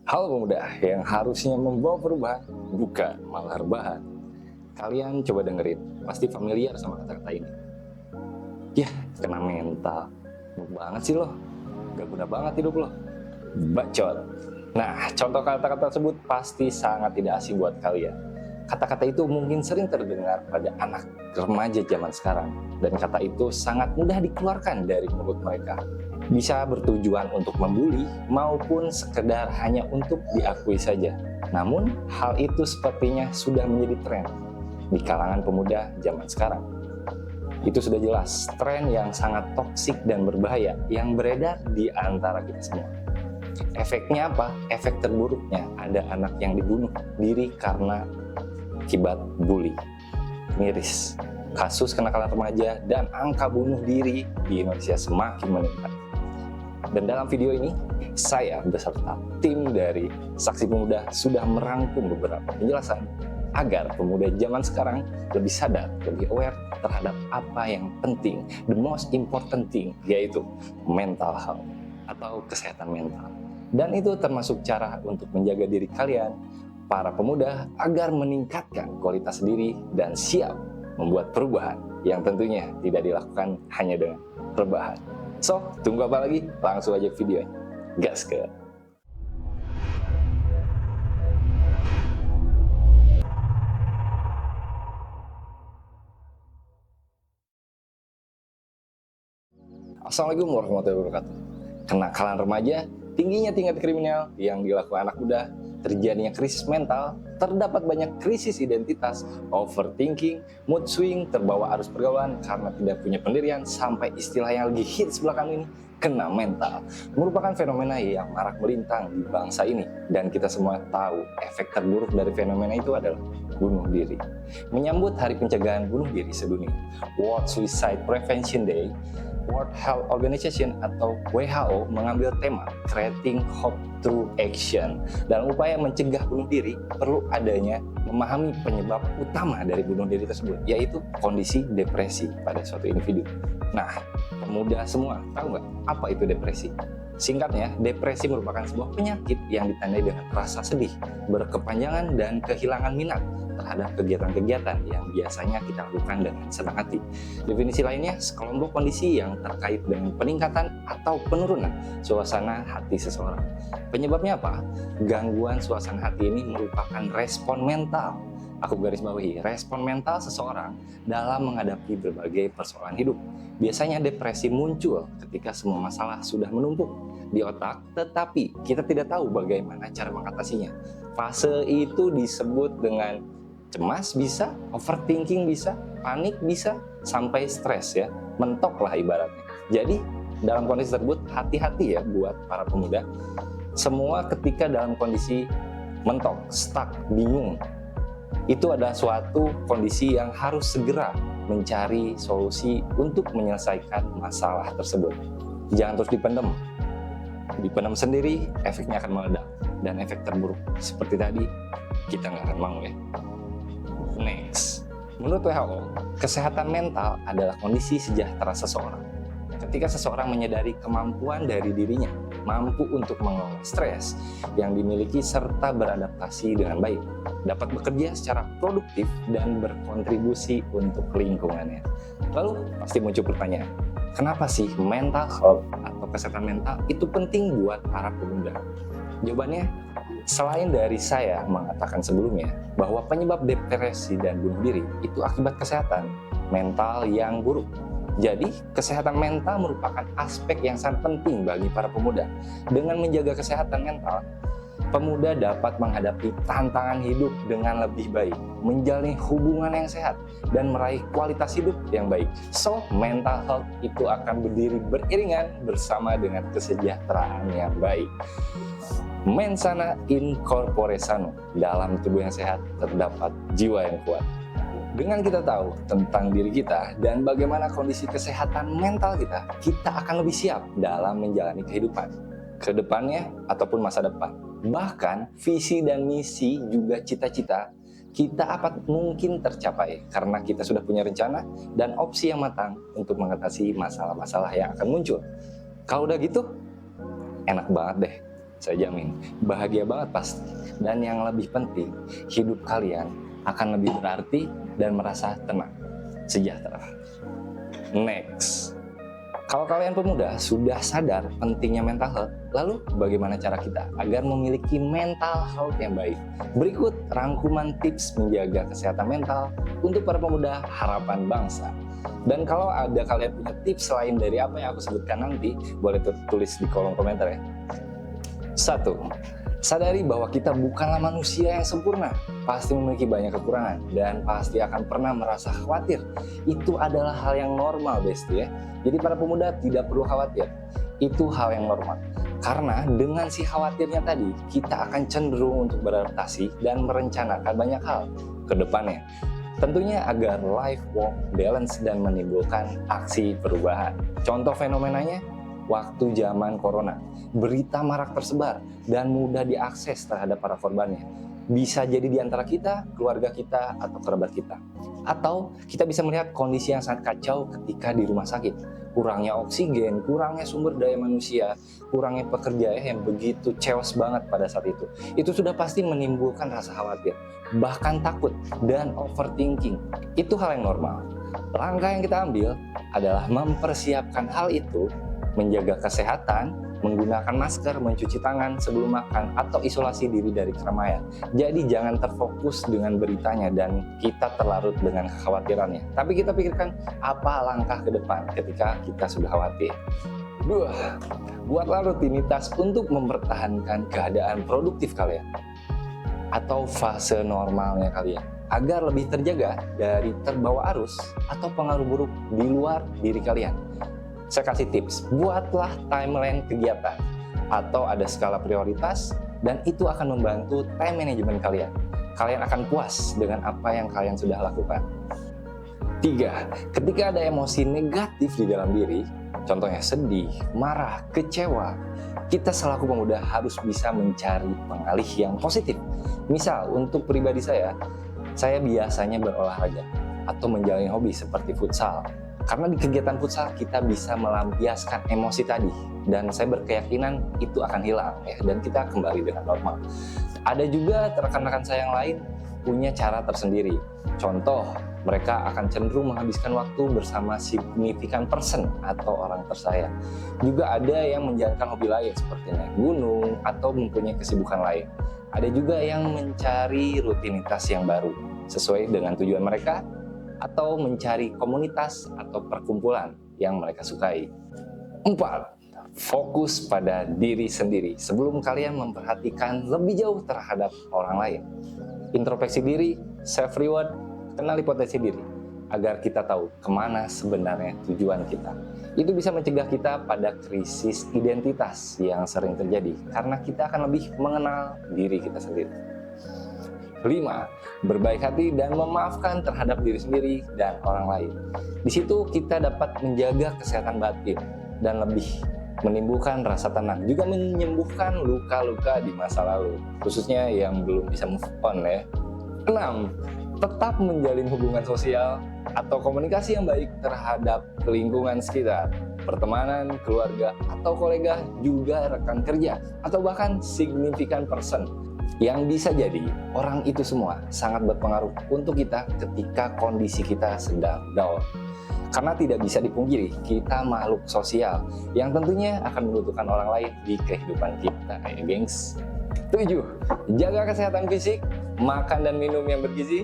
Halo pemuda yang harusnya membawa perubahan, bukan malah rebahan. Kalian coba dengerin, pasti familiar sama kata-kata ini. Yah, kena mental. Buk banget sih lo, gak guna banget hidup lo. Bacot. Nah, contoh kata-kata tersebut pasti sangat tidak asing buat kalian. Kata-kata itu mungkin sering terdengar pada anak remaja zaman sekarang. Dan kata itu sangat mudah dikeluarkan dari mulut mereka. Bisa bertujuan untuk membuli maupun sekedar hanya untuk diakui saja. Namun, hal itu sepertinya sudah menjadi tren di kalangan pemuda zaman sekarang. Itu sudah jelas tren yang sangat toksik dan berbahaya yang beredar di antara kita semua. Efeknya apa? Efek terburuknya ada anak yang dibunuh diri karena akibat bully. Miris, kasus kenakalan remaja dan angka bunuh diri di Indonesia semakin meningkat. Dan dalam video ini, saya beserta tim dari Saksi Pemuda sudah merangkum beberapa penjelasan agar pemuda zaman sekarang lebih sadar, lebih aware terhadap apa yang penting, the most important thing, yaitu mental health atau kesehatan mental. Dan itu termasuk cara untuk menjaga diri kalian, para pemuda, agar meningkatkan kualitas diri dan siap membuat perubahan yang tentunya tidak dilakukan hanya dengan rebahan. So, tunggu apa lagi? Langsung aja videonya. Gas ke. Assalamualaikum warahmatullahi wabarakatuh. Kenakalan remaja, tingginya tingkat kriminal yang dilakukan anak muda, terjadinya krisis mental, terdapat banyak krisis identitas, overthinking, mood swing, terbawa arus pergaulan karena tidak punya pendirian, sampai istilah yang lagi hits belakang ini, kena mental, merupakan fenomena yang marak melintang di bangsa ini. Dan kita semua tahu efek terburuk dari fenomena itu adalah bunuh diri. Menyambut Hari Pencegahan Bunuh Diri Sedunia, World Suicide Prevention Day, World Health Organization atau WHO mengambil tema Creating Hope Through Action. Dalam upaya mencegah bunuh diri, perlu adanya memahami penyebab utama dari bunuh diri tersebut, yaitu kondisi depresi pada suatu individu. Nah, pemuda semua tahu nggak apa itu depresi? Singkatnya, depresi merupakan sebuah penyakit yang ditandai dengan rasa sedih, berkepanjangan, dan kehilangan minat terhadap kegiatan-kegiatan yang biasanya kita lakukan dengan senang hati. Definisi lainnya, sekelompok kondisi yang terkait dengan peningkatan atau penurunan suasana hati seseorang. Penyebabnya apa? Gangguan suasana hati ini merupakan respon mental. Aku garis bawahi, respon mental seseorang dalam menghadapi berbagai persoalan hidup. Biasanya depresi muncul ketika semua masalah sudah menumpuk di otak, tetapi kita tidak tahu bagaimana cara mengatasinya. Fase itu disebut dengan cemas bisa, overthinking bisa, panik bisa, sampai stres ya, mentok lah ibaratnya. Jadi dalam kondisi tersebut hati-hati ya buat para pemuda. Semua ketika dalam kondisi mentok, stuck, bingung, itu adalah suatu kondisi yang harus segera mencari solusi untuk menyelesaikan masalah tersebut. Jangan terus dipendam. Dipendam sendiri, efeknya akan meledak. Dan efek terburuk seperti tadi, kita nggak akan mau ya. Next, menurut WHO, kesehatan mental adalah kondisi sejahtera seseorang. Ketika seseorang menyadari kemampuan dari dirinya, mampu untuk mengelola stres yang dimiliki serta beradaptasi dengan baik, dapat bekerja secara produktif dan berkontribusi untuk lingkungannya. Lalu pasti muncul pertanyaan, kenapa sih mental health atau kesehatan mental itu penting buat para pemuda? Jawabannya, selain dari saya mengatakan sebelumnya bahwa penyebab depresi dan bunuh diri itu akibat kesehatan mental yang buruk. Jadi, kesehatan mental merupakan aspek yang sangat penting bagi para pemuda. Dengan menjaga kesehatan mental, pemuda dapat menghadapi tantangan hidup dengan lebih baik, menjalin hubungan yang sehat, dan meraih kualitas hidup yang baik. So, mental health itu akan berdiri beriringan bersama dengan kesejahteraan yang baik. Mens sana in corpore sano, dalam tubuh yang sehat terdapat jiwa yang kuat. Dengan kita tahu tentang diri kita dan bagaimana kondisi kesehatan mental kita, kita akan lebih siap dalam menjalani kehidupan ke depannya ataupun masa depan. Bahkan visi dan misi juga cita-cita kita akan mungkin tercapai karena kita sudah punya rencana dan opsi yang matang untuk mengatasi masalah-masalah yang akan muncul. Kalau udah gitu, enak banget deh. saya jamin bahagia banget pasti. Dan yang lebih penting, hidup kalian akan lebih berarti dan merasa tenang, sejahtera. Next, kalau kalian pemuda sudah sadar pentingnya mental health, lalu bagaimana cara kita agar memiliki mental health yang baik? Berikut rangkuman tips menjaga kesehatan mental untuk para pemuda harapan bangsa. Dan kalau ada kalian punya tips lain dari apa yang aku sebutkan nanti, boleh tulis di kolom komentar ya. 1. Sadari bahwa kita bukanlah manusia yang sempurna, pasti memiliki banyak kekurangan dan pasti akan pernah merasa khawatir. Itu adalah hal yang normal, Besti ya. Jadi para pemuda tidak perlu khawatir. Itu hal yang normal. Karena dengan si khawatirnya tadi, kita akan cenderung untuk beradaptasi dan merencanakan banyak hal ke depannya. Tentunya agar life work balance dan menimbulkan aksi perubahan. Contoh fenomenanya, waktu zaman corona, berita marak tersebar dan mudah diakses terhadap para korbannya. Bisa jadi di antara kita, keluarga kita, atau kerabat kita. Atau kita bisa melihat kondisi yang sangat kacau ketika di rumah sakit. Kurangnya oksigen, kurangnya sumber daya manusia, kurangnya pekerja yang begitu chaos banget pada saat itu. Itu sudah pasti menimbulkan rasa khawatir, bahkan takut dan overthinking. Itu hal yang normal. Langkah yang kita ambil adalah mempersiapkan hal itu, menjaga kesehatan, menggunakan masker, mencuci tangan sebelum makan, atau isolasi diri dari keramaian. Jadi jangan terfokus dengan beritanya dan kita terlarut dengan kekhawatirannya. Tapi kita pikirkan apa langkah ke depan ketika kita sudah khawatir. 2. Buatlah rutinitas untuk mempertahankan keadaan produktif kalian atau fase normalnya kalian, agar lebih terjaga dari terbawa arus atau pengaruh buruk di luar diri kalian. Saya kasih tips, buatlah timeline kegiatan atau ada skala prioritas dan itu akan membantu time management kalian. Kalian akan puas dengan apa yang kalian sudah lakukan. 3. Ketika ada emosi negatif di dalam diri, contohnya sedih, marah, kecewa, kita selaku pemuda harus bisa mencari pengalih yang positif. Misal, untuk pribadi saya biasanya berolahraga atau menjalani hobi seperti futsal. Karena di kegiatan futsal kita bisa melampiaskan emosi tadi dan saya berkeyakinan itu akan hilang ya dan kita kembali dengan normal. Ada juga rekan-rekan saya yang lain punya cara tersendiri. Contoh, mereka akan cenderung menghabiskan waktu bersama significant person atau orang tersayang. Juga ada yang menjalankan hobi lain seperti naik gunung atau mempunyai kesibukan lain. Ada juga yang mencari rutinitas yang baru sesuai dengan tujuan mereka, atau mencari komunitas atau perkumpulan yang mereka sukai. 4. Fokus pada diri sendiri sebelum kalian memperhatikan lebih jauh terhadap orang lain. Introspeksi diri, self reward, kenali potensi diri agar kita tahu kemana sebenarnya tujuan kita. Itu bisa mencegah kita pada krisis identitas yang sering terjadi karena kita akan lebih mengenal diri kita sendiri. 5. Berbaik hati dan memaafkan terhadap diri sendiri dan orang lain. Di situ kita dapat menjaga kesehatan batin dan lebih menimbulkan rasa tenang, juga menyembuhkan luka-luka di masa lalu, khususnya yang belum bisa move on ya. 6. Tetap menjalin hubungan sosial atau komunikasi yang baik terhadap lingkungan sekitar, pertemanan, keluarga, atau kolega, juga rekan kerja, atau bahkan significant person. Yang bisa jadi orang itu semua sangat berpengaruh untuk kita ketika kondisi kita sedang down. Karena tidak bisa dipungkiri, kita makhluk sosial yang tentunya akan membutuhkan orang lain di kehidupan kita ya gengs. 7. Jaga kesehatan fisik, makan dan minum yang bergizi.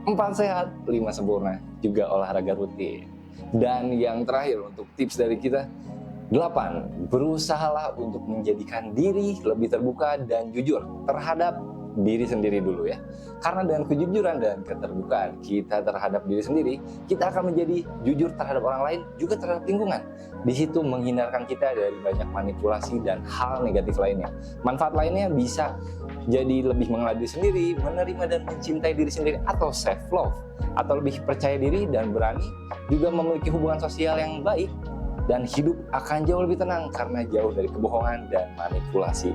4. Sehat, 5. Sempurna, juga olahraga rutin. Dan yang terakhir untuk tips dari kita, 8. Berusahalah untuk menjadikan diri lebih terbuka dan jujur terhadap diri sendiri dulu ya. Karena dengan kejujuran dan keterbukaan kita terhadap diri sendiri, kita akan menjadi jujur terhadap orang lain, juga terhadap lingkungan. Di situ menghindarkan kita dari banyak manipulasi dan hal negatif lainnya. Manfaat lainnya bisa jadi lebih mengenal diri sendiri, menerima dan mencintai diri sendiri atau self love, atau lebih percaya diri dan berani, juga memiliki hubungan sosial yang baik, dan hidup akan jauh lebih tenang karena jauh dari kebohongan dan manipulasi.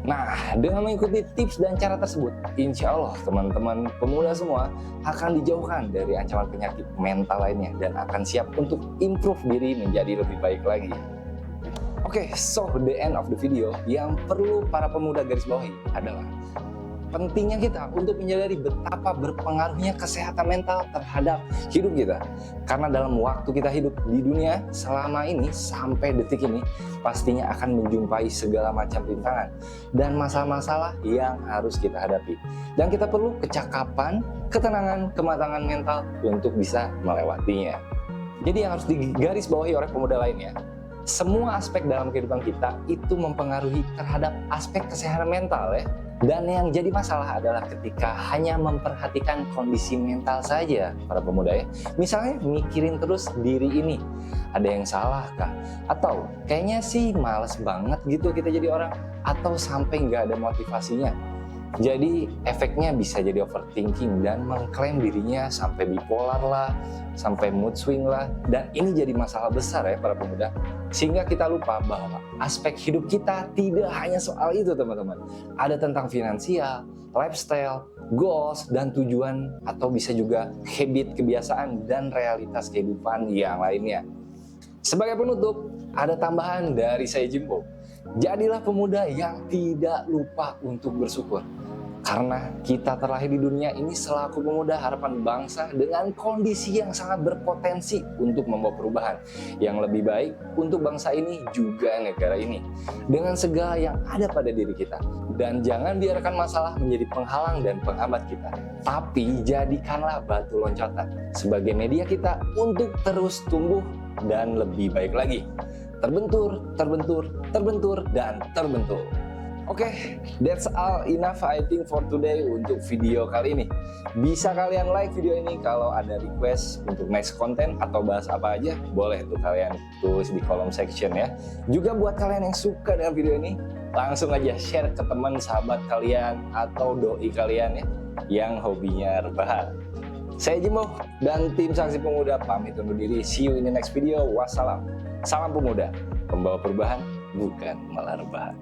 Nah, dengan mengikuti tips dan cara tersebut, insya Allah teman-teman pemuda semua akan dijauhkan dari ancaman penyakit mental lainnya dan akan siap untuk improve diri menjadi lebih baik lagi. Oke Oke, so the end of the video yang perlu para pemuda garis bawahi adalah pentingnya kita untuk menyadari betapa berpengaruhnya kesehatan mental terhadap hidup kita. Karena dalam waktu kita hidup di dunia selama ini sampai detik ini pastinya akan menjumpai segala macam rintangan dan masalah-masalah yang harus kita hadapi. Dan kita perlu kecakapan, ketenangan, kematangan mental untuk bisa melewatinya. Jadi yang harus digarisbawahi oleh pemuda lainnya, semua aspek dalam kehidupan kita itu mempengaruhi terhadap aspek kesehatan mental ya. Dan yang jadi masalah adalah ketika hanya memperhatikan kondisi mental saja para pemuda ya. Misalnya mikirin terus diri ini, ada yang salah kah? Atau kayaknya sih males banget gitu kita jadi orang, atau sampai nggak ada motivasinya. Jadi efeknya bisa jadi overthinking dan mengklaim dirinya sampai bipolar lah, sampai mood swing lah. Dan ini jadi masalah besar ya para pemuda. Sehingga kita lupa bahwa aspek hidup kita tidak hanya soal itu teman-teman. Ada tentang finansial, lifestyle, goals, dan tujuan, atau bisa juga habit, kebiasaan, dan realitas kehidupan yang lainnya. Sebagai penutup, ada tambahan dari saya Jimbo. Jadilah pemuda yang tidak lupa untuk bersyukur. Karena kita terlahir di dunia ini selaku pemuda harapan bangsa dengan kondisi yang sangat berpotensi untuk membawa perubahan yang lebih baik untuk bangsa ini juga negara ini. Dengan segala yang ada pada diri kita. Dan jangan biarkan masalah menjadi penghalang dan penghambat kita. Tapi jadikanlah batu loncatan sebagai media kita untuk terus tumbuh dan lebih baik lagi. Terbentur, terbentur, terbentur, dan terbentur. Oke, that's all enough I think for today untuk video kali ini. Bisa kalian like video ini kalau ada request untuk next content atau bahas apa aja, boleh tuh kalian tulis di kolom section ya. Juga buat kalian yang suka dengan video ini, langsung aja share ke teman sahabat kalian atau doi kalian ya yang hobinya rebahan. Saya Jimbo dan tim Saksi Pemuda pamit undur diri. See you in the next video. Wassalam. Salam pemuda, pembawa perubahan, bukan malah rebahan.